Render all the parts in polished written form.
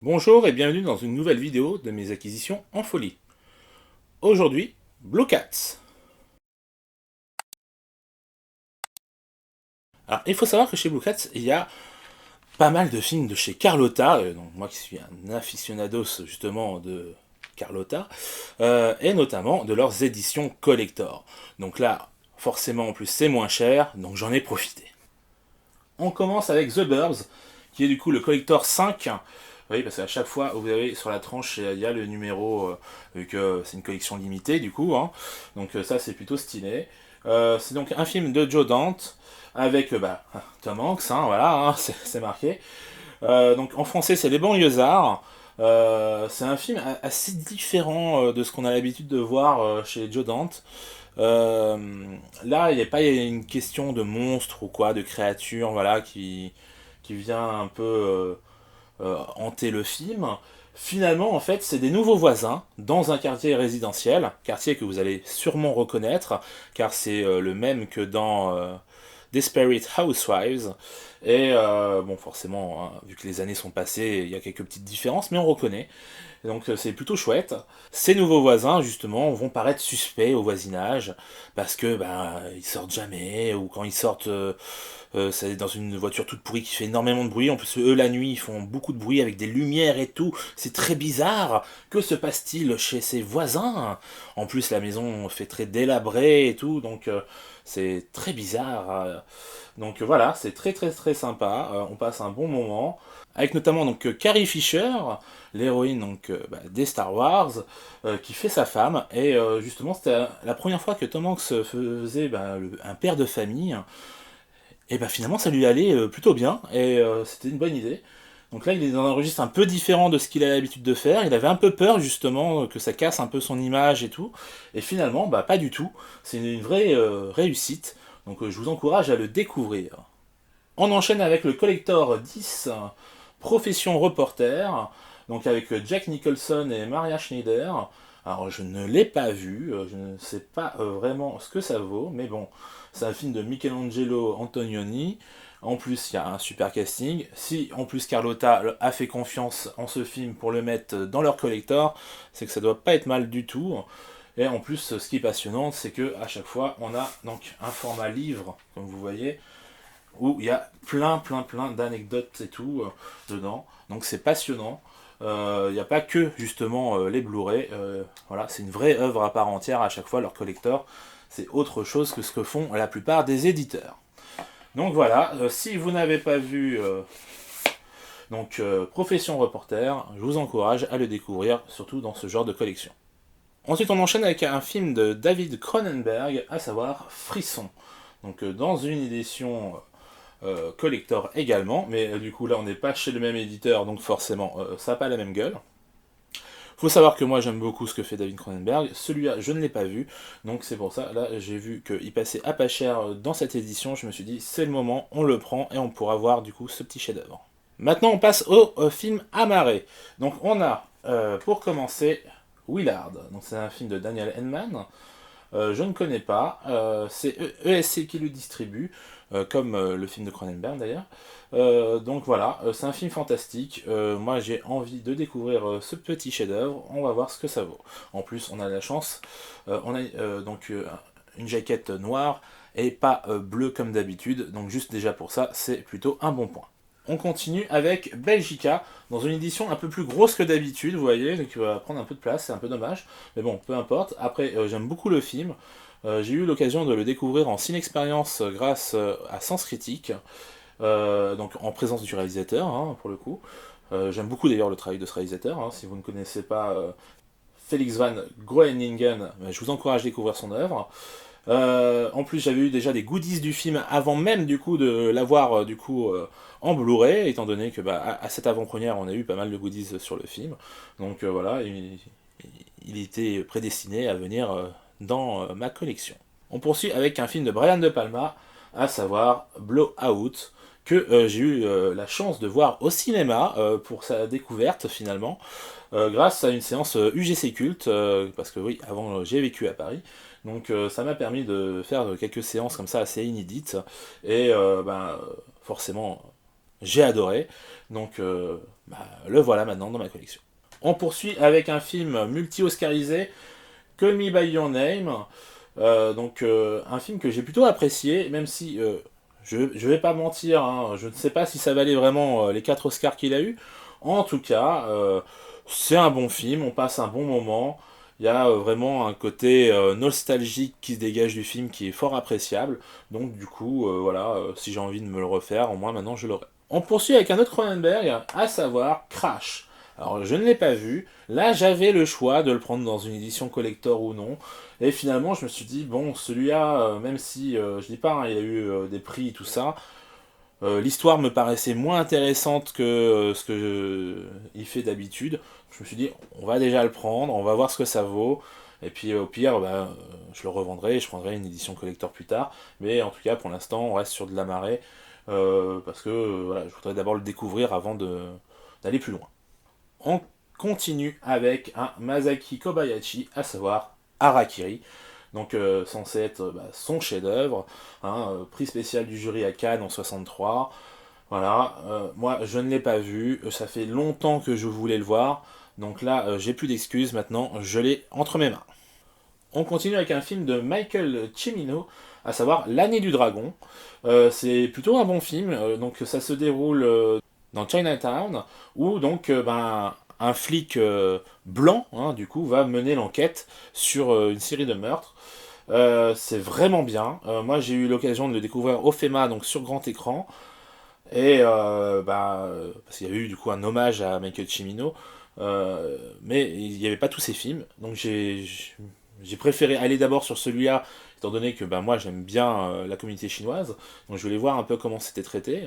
Bonjour et bienvenue dans une nouvelle vidéo de mes acquisitions en folie. Aujourd'hui, Blue Cats. Alors, il faut savoir que chez Blue Cats, il y a pas mal de films de chez Carlotta, donc moi qui suis un aficionados justement de Carlotta, et notamment de leurs éditions collector. Donc là, forcément en plus c'est moins cher, donc j'en ai profité. On commence avec The Burbs, qui est du coup le collector 5. Oui, parce qu'à chaque fois, vous avez sur la tranche, il y a le numéro, vu que c'est une collection limitée, du coup. Hein. Donc ça, c'est plutôt stylé. C'est donc un film de Joe Dante, avec Tom Hanks, hein, voilà, hein, c'est marqué. Donc en français, c'est Les Banlieusards. C'est un film assez différent de ce qu'on a l'habitude de voir chez Joe Dante. Là, il n'y a pas une question de monstre ou quoi, de créature, voilà, qui vient un peu hanter le film. Finalement, en fait, c'est des nouveaux voisins dans un quartier résidentiel, quartier que vous allez sûrement reconnaître, car c'est le même que dans Desperate Housewives. Et bon, forcément, hein, vu que les années sont passées, il y a quelques petites différences, mais on reconnaît. Donc c'est plutôt chouette. Ces nouveaux voisins, justement, vont paraître suspects au voisinage, parce que ils sortent jamais, ou quand ils sortent, c'est dans une voiture toute pourrie qui fait énormément de bruit. En plus, eux, la nuit, ils font beaucoup de bruit avec des lumières et tout. C'est très bizarre. Que se passe-t-il chez ces voisins? En plus, la maison fait très délabrée et tout, donc c'est très bizarre. Donc voilà, c'est très très très sympa. On passe un bon moment. Avec notamment donc Carrie Fisher, l'héroïne des Star Wars, qui fait sa femme. Et justement, c'était la première fois que Tom Hanks faisait un père de famille. Et finalement, ça lui allait plutôt bien. Et c'était une bonne idée. Donc là, il est dans un registre un peu différent de ce qu'il a l'habitude de faire. Il avait un peu peur justement que ça casse un peu son image et tout. Et finalement, pas du tout. C'est une vraie réussite. Donc je vous encourage à le découvrir. On enchaîne avec le Collector 10, Profession Reporter, donc avec Jack Nicholson et Maria Schneider. Alors je ne l'ai pas vu, je ne sais pas vraiment ce que ça vaut, mais bon, c'est un film de Michelangelo Antonioni. En plus, il y a un super casting. Si en plus Carlotta a fait confiance en ce film pour le mettre dans leur collector, c'est que ça doit pas être mal du tout. Et en plus, ce qui est passionnant, c'est que à chaque fois, on a donc un format livre, comme vous voyez, où il y a plein d'anecdotes et tout dedans. Donc c'est passionnant. Il n'y a pas que justement les Blu-ray. Voilà, c'est une vraie œuvre à part entière à chaque fois, leur collector. C'est autre chose que ce que font la plupart des éditeurs. Donc voilà, si vous n'avez pas vu Profession Reporter, je vous encourage à le découvrir, surtout dans ce genre de collection. Ensuite, on enchaîne avec un film de David Cronenberg, à savoir Frisson. Donc dans une édition collector également, mais du coup là on n'est pas chez le même éditeur, donc forcément ça n'a pas la même gueule. Faut savoir que moi j'aime beaucoup ce que fait David Cronenberg, celui-là je ne l'ai pas vu, donc c'est pour ça, là j'ai vu qu'il passait à pas cher dans cette édition, je me suis dit c'est le moment, on le prend et on pourra voir du coup ce petit chef-d'œuvre. Maintenant on passe au film Amarré. Donc on a pour commencer Willard, donc c'est un film de Daniel Elfman. Je ne connais pas. C'est ESC qui le distribue, comme le film de Cronenberg d'ailleurs. Donc voilà, c'est un film fantastique. Moi j'ai envie de découvrir ce petit chef-d'œuvre. On va voir ce que ça vaut. En plus, on a la chance. On a une jaquette noire et pas bleue comme d'habitude. Donc juste déjà pour ça, c'est plutôt un bon point. On continue avec Belgica, dans une édition un peu plus grosse que d'habitude, vous voyez, donc il va prendre un peu de place, c'est un peu dommage, mais bon, peu importe. Après, j'aime beaucoup le film, j'ai eu l'occasion de le découvrir en ciné-expérience grâce à Sens Critique, donc en présence du réalisateur, hein, pour le coup. J'aime beaucoup d'ailleurs le travail de ce réalisateur, hein, si vous ne connaissez pas Felix van Groeningen, je vous encourage à découvrir son œuvre. En plus, j'avais eu déjà des goodies du film avant même du coup de l'avoir en Blu-ray, étant donné que à cette avant-première, on a eu pas mal de goodies sur le film. Donc voilà, il était prédestiné à venir dans ma collection. On poursuit avec un film de Brian De Palma, à savoir Blowout, que j'ai eu la chance de voir au cinéma pour sa découverte finalement, grâce à une séance UGC Culte, parce que oui, avant j'ai vécu à Paris, donc ça m'a permis de faire quelques séances comme ça assez inédites, et forcément j'ai adoré, donc le voilà maintenant dans ma collection. On poursuit avec un film multi-oscarisé, Call Me By Your Name, un film que j'ai plutôt apprécié, même si je vais pas mentir, hein, je ne sais pas si ça valait vraiment les 4 Oscars qu'il a eu. En tout cas, c'est un bon film, on passe un bon moment. Il y a vraiment un côté nostalgique qui se dégage du film qui est fort appréciable. Donc du coup, si j'ai envie de me le refaire, au moins maintenant je l'aurai. On poursuit avec un autre Cronenberg, à savoir Crash. Alors je ne l'ai pas vu. Là j'avais le choix de le prendre dans une édition collector ou non. Et finalement je me suis dit, bon celui-là, même si je dis pas, hein, il y a eu des prix et tout ça, l'histoire me paraissait moins intéressante que il fait d'habitude. Je me suis dit, on va déjà le prendre, on va voir ce que ça vaut. Et puis au pire, je le revendrai et je prendrai une édition collector plus tard. Mais en tout cas, pour l'instant, on reste sur de la marée. Parce que voilà, je voudrais d'abord le découvrir avant d'aller plus loin. On continue avec un Masaki Kobayashi, à savoir Harakiri. Donc censé être son chef-d'œuvre, hein, prix spécial du jury à Cannes en 63. Voilà, moi je ne l'ai pas vu, ça fait longtemps que je voulais le voir, donc là j'ai plus d'excuses, maintenant je l'ai entre mes mains. On continue avec un film de Michael Cimino, à savoir L'année du dragon. C'est plutôt un bon film, donc ça se déroule dans Chinatown, où donc un flic blanc, hein, du coup, va mener l'enquête sur une série de meurtres. C'est vraiment bien. Moi, j'ai eu l'occasion de le découvrir au FEMA, donc sur grand écran. Et parce qu'il y a eu du coup un hommage à Michael Cimino, mais il n'y avait pas tous ses films, donc j'ai préféré aller d'abord sur celui-là, étant donné que moi j'aime bien la communauté chinoise, donc je voulais voir un peu comment c'était traité,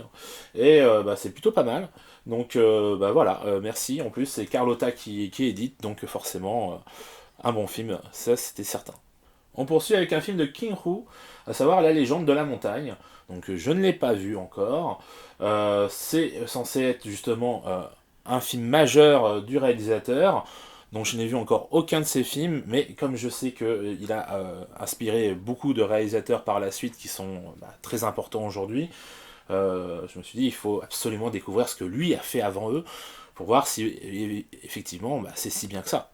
et c'est plutôt pas mal. Donc merci. En plus c'est Carlotta qui édite, donc forcément un bon film, ça c'était certain. On poursuit avec un film de King Hu, à savoir La légende de la montagne. Donc je ne l'ai pas vu encore. C'est censé être justement un film majeur du réalisateur. Donc je n'ai vu encore aucun de ses films, mais comme je sais qu'il a inspiré beaucoup de réalisateurs par la suite qui sont très importants aujourd'hui, je me suis dit il faut absolument découvrir ce que lui a fait avant eux pour voir si effectivement c'est si bien que ça.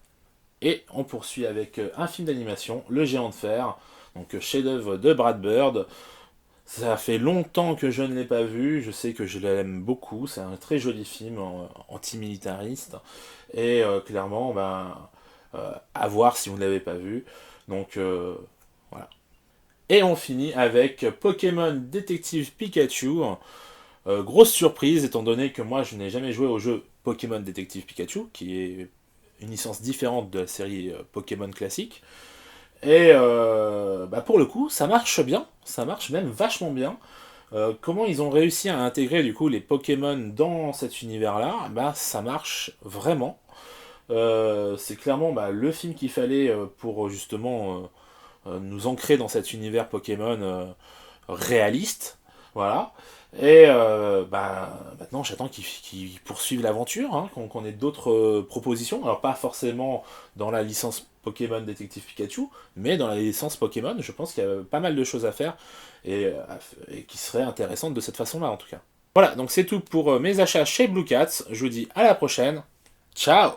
Et on poursuit avec un film d'animation, Le Géant de Fer, donc chef-d'œuvre de Brad Bird. Ça fait longtemps que je ne l'ai pas vu, je sais que je l'aime beaucoup, c'est un très joli film antimilitariste, et clairement, à voir si vous ne l'avez pas vu. Donc voilà. Et on finit avec Pokémon Détective Pikachu. Grosse surprise, étant donné que moi je n'ai jamais joué au jeu Pokémon Détective Pikachu, qui est une licence différente de la série Pokémon classique. Et pour le coup, ça marche bien, ça marche même vachement bien. Comment ils ont réussi à intégrer du coup les Pokémon dans cet univers-là, ça marche vraiment. C'est clairement le film qu'il fallait pour justement nous ancrer dans cet univers Pokémon réaliste. Voilà. Et maintenant, j'attends qu'ils poursuivent l'aventure, hein, qu'on ait d'autres propositions. Alors, pas forcément dans la licence Pokémon Détective Pikachu, mais dans la licence Pokémon, je pense qu'il y a pas mal de choses à faire et qui seraient intéressantes de cette façon-là, en tout cas. Voilà, donc c'est tout pour mes achats chez Blue Cats. Je vous dis à la prochaine. Ciao!